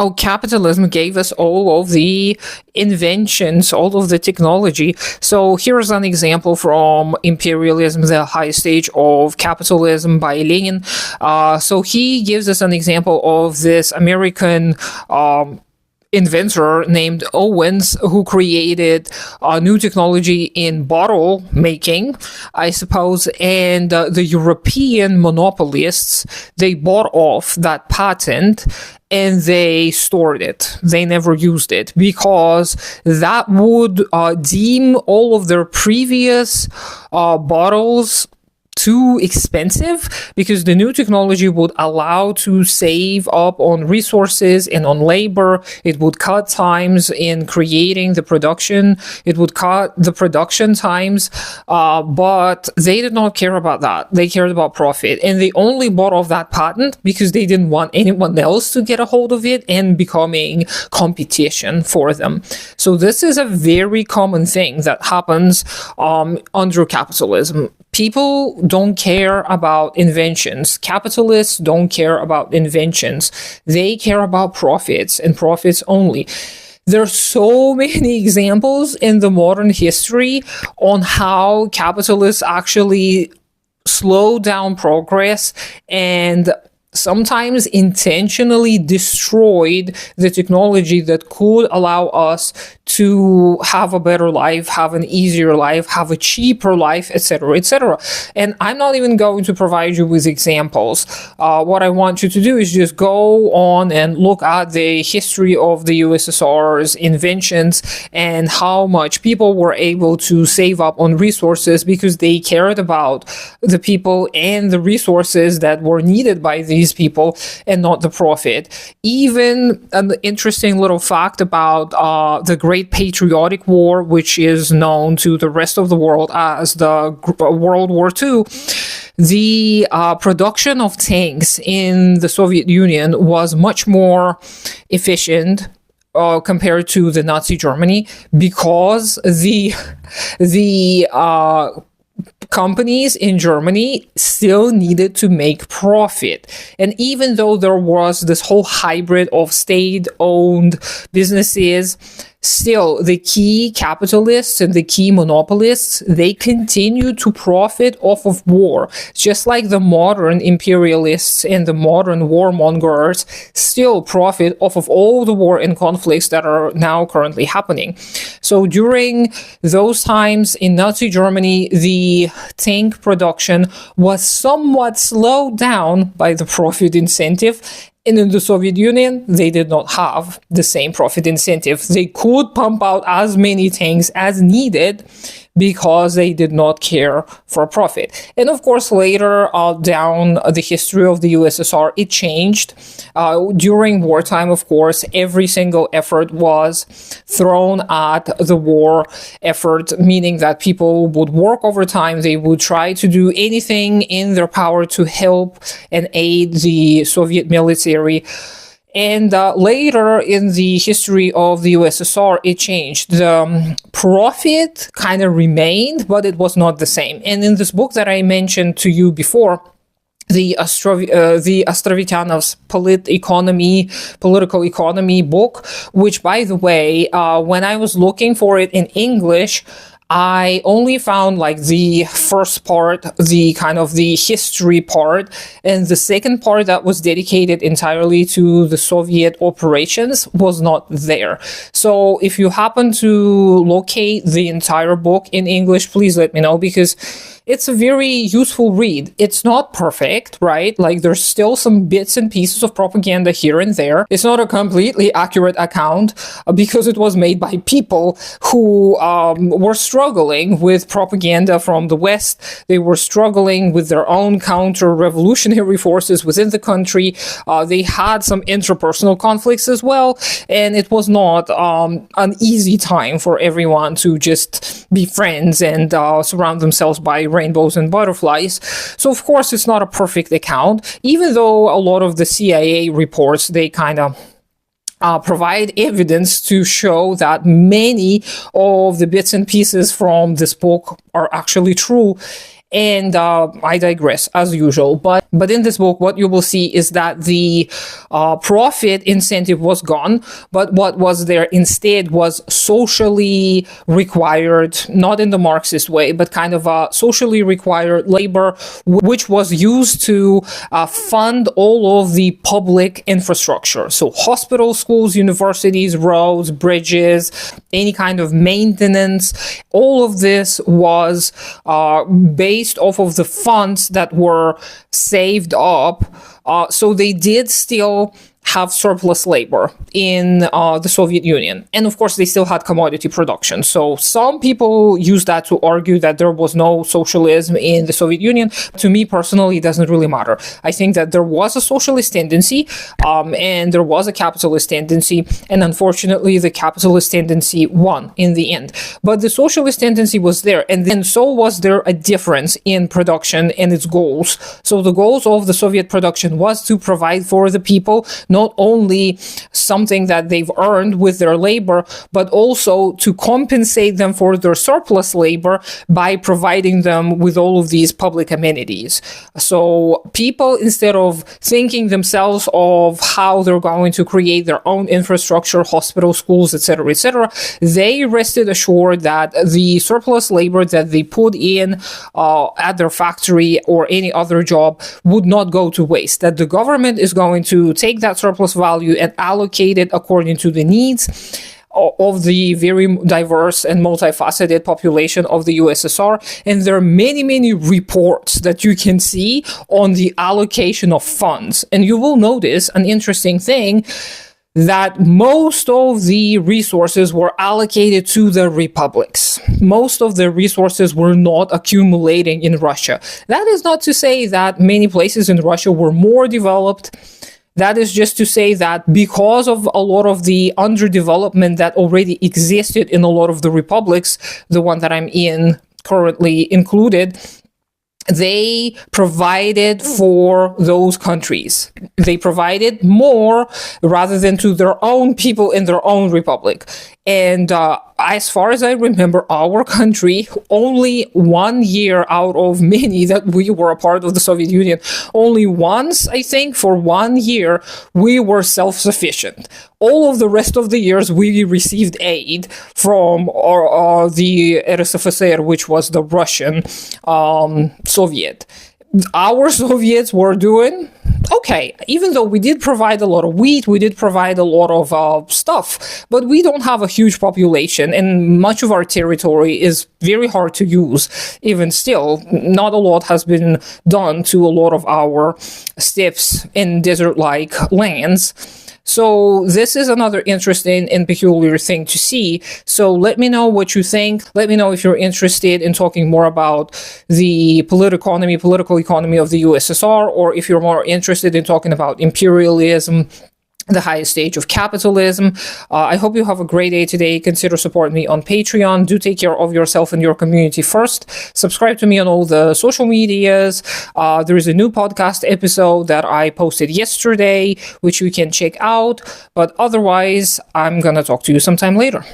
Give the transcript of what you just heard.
Oh, capitalism gave us all of the inventions, all of the technology. So here's an example from Imperialism, the high stage of capitalism by Lenin. So he gives us an example of this American inventor named Owens, who created a new technology in bottle making, I suppose, and the European monopolists, they bought off that patent and they stored it. They never used it because that would deem all of their previous bottles too expensive, because the new technology would allow to save up on resources and on labor. It would cut times in creating the production. It would cut the production times, but they did not care about that. They cared about profit, and they only bought off that patent because they didn't want anyone else to get a hold of it and becoming competition for them. So this is a very common thing that happens under capitalism. People don't care about inventions. Capitalists don't care about inventions. They care about profits and profits only. There are so many examples in the modern history on how capitalists actually slow down progress and sometimes intentionally destroyed the technology that could allow us to have a better life, have an easier life, have a cheaper life, etc., etc. And I'm not even going to provide you with examples. What I want you to do is just go on and look at the history of the USSR's inventions and how much people were able to save up on resources because they cared about the people and the resources that were needed by these people and not the profit. Even an interesting little fact about the Great Patriotic War, which is known to the rest of the world as the World War II, the production of tanks in the Soviet Union was much more efficient compared to the Nazi Germany, because the companies in Germany still needed to make profit. And even though there was this whole hybrid of state-owned businesses, still the key capitalists and the key monopolists, they continue to profit off of war. Just like the modern imperialists and the modern warmongers still profit off of all the war and conflicts that are now currently happening. So during those times in Nazi Germany, the tank production was somewhat slowed down by the profit incentive. And in the Soviet Union, they did not have the same profit incentive. They could pump out as many tanks as needed because they did not care for profit. And of course, later down the history of the USSR, it changed. During wartime, of course, every single effort was thrown at the war effort, meaning that people would work overtime. They would try to do anything in their power to help and aid the Soviet military. And later in the history of the USSR, it changed. The profit kind of remained, but it was not the same. And in this book that I mentioned to you before, the Ostrovityanov's political economy book, which, by the way, when I was looking for it in English, I only found like the first part, the kind of the history part, and the second part that was dedicated entirely to the Soviet operations was not there. So if you happen to locate the entire book in English, please let me know, because it's a very useful read. It's not perfect, right? Like there's still some bits and pieces of propaganda here and there. It's not a completely accurate account because it was made by people who were struggling with propaganda from the West. They were struggling with their own counter-revolutionary forces within the country. They had some interpersonal conflicts as well, and it was not an easy time for everyone to just be friends and surround themselves by rainbows and butterflies. So of course it's not a perfect account, even though a lot of the CIA reports, they kind of provide evidence to show that many of the bits and pieces from this book are actually true. And I digress, as usual. But in this book, what you will see is that the profit incentive was gone, but what was there instead was socially required, not in the Marxist way, but kind of a socially required labor, which was used to fund all of the public infrastructure. So hospitals, schools, universities, roads, bridges, any kind of maintenance, all of this was based off of the funds that were saved up. So they did still have surplus labor in the Soviet Union. And of course, they still had commodity production. So some people use that to argue that there was no socialism in the Soviet Union. To me personally, it doesn't really matter. I think that there was a socialist tendency and there was a capitalist tendency. And unfortunately, the capitalist tendency won in the end. But the socialist tendency was there. And then so was there a difference in production and its goals. So the goals of the Soviet production was to provide for the people not only something that they've earned with their labor, but also to compensate them for their surplus labor by providing them with all of these public amenities. So people, instead of thinking themselves of how they're going to create their own infrastructure, hospitals, schools, etc., they rested assured that the surplus labor that they put in at their factory or any other job would not go to waste, that the government is going to take that surplus value and allocate it according to the needs of the very diverse and multifaceted population of the USSR. And there are many, many reports that you can see on the allocation of funds. And you will notice an interesting thing, that most of the resources were allocated to the republics. Most of the resources were not accumulating in Russia. That is not to say that many places in Russia were more developed. That is just to say that because of a lot of the underdevelopment that already existed in a lot of the republics, the one that I'm in currently included, they provided for those countries. They provided more rather than to their own people in their own republic. And as far as I remember, our country, only 1 year out of many that we were a part of the Soviet Union, only once, I think, for 1 year, we were self-sufficient. All of the rest of the years, we received aid from the RSFSR, which was the Russian Soviet. Our Soviets were doing okay, even though we did provide a lot of wheat, we did provide a lot of stuff, but we don't have a huge population, and much of our territory is very hard to use. Even still, not a lot has been done to a lot of our steppes and desert-like lands. So this is another interesting and peculiar thing to see. So let me know what you think. Let me know if you're interested in talking more about the political economy of the USSR, or if you're more interested in talking about imperialism, the highest stage of capitalism. I hope you have a great day today. Consider supporting me on Patreon. Do take care of yourself and your community first. Subscribe to me on all the social medias. There is a new podcast episode that I posted yesterday, which you can check out. But otherwise, I'm gonna talk to you sometime later.